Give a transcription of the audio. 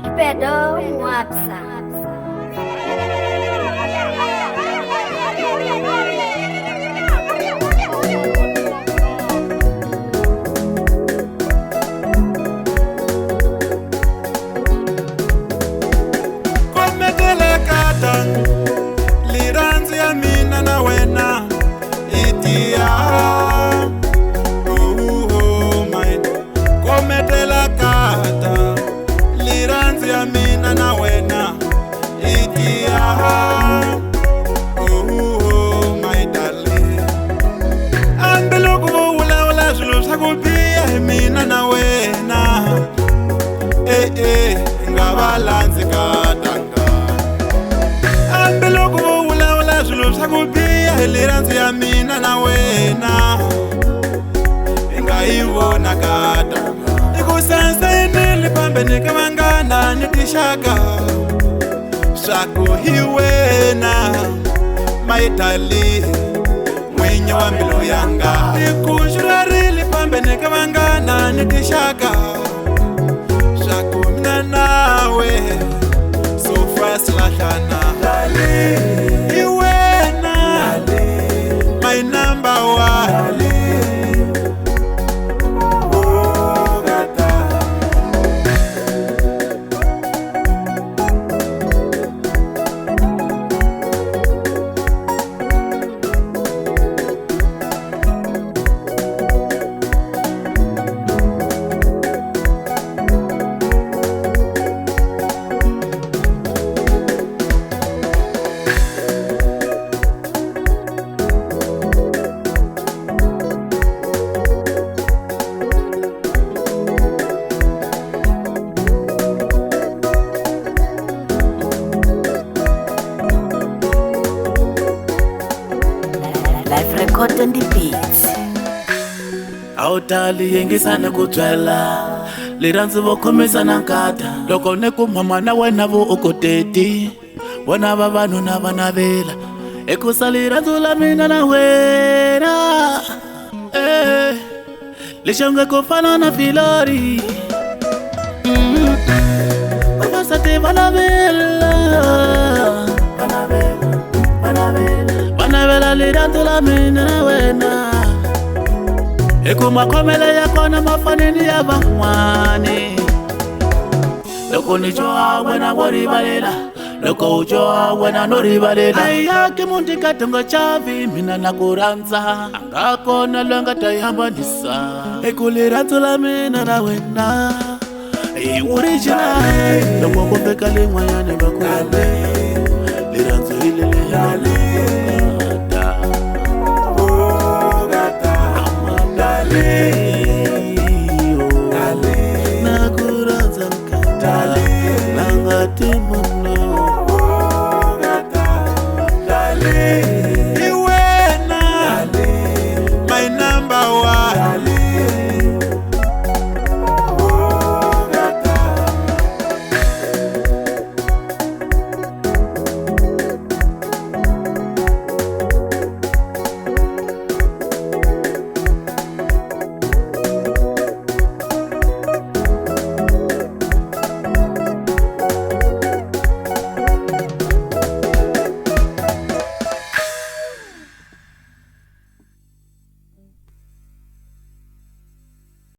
Pedó Muabsa. Khometala nkata, liranzi ya mina na wena itia. Khometala nkata, liranzi ya mina na wena itia. My darling, ambiloku vula swilo swa ku biha mina na wena. Nga balanzi nkata. Ambiloku vula swilo swa ku biha liranzi ya mina na wena. Nga yi vona nkata. Ikusansayinile pambeni ka vanghana ni tixaka. Swaku hi wena, my darling, n'winyi wa mbilu yanga. Ikuxurarile pambeni ka vanghana ni tixaka. Swaku mina nawe so fast lahlana. Hi wena, my number one. Life record on the beats. Awutali yengisana kutwela liranzi vo khomesana nkata. Loko ne ku mama na wena vo ukoteti vona va vanhu na vanavela ekusa liranzi la mina na wena. Lexonge ku fana na filori vavasati vanavela vanavela liranzi la mina na wena. Eku makhomele ya kona mafaneni ya van'wani. Loko ni joha wena wo rivalela, loko u joha wena no rivalela. Ayake mundi katonga chavi mina na ku rhandza, anga kona loyi nga ta yi hambanisa. Eku liranzo la mina na wena i original. Loko ku fika lin'wanyani va ku liranzo hi leleyani.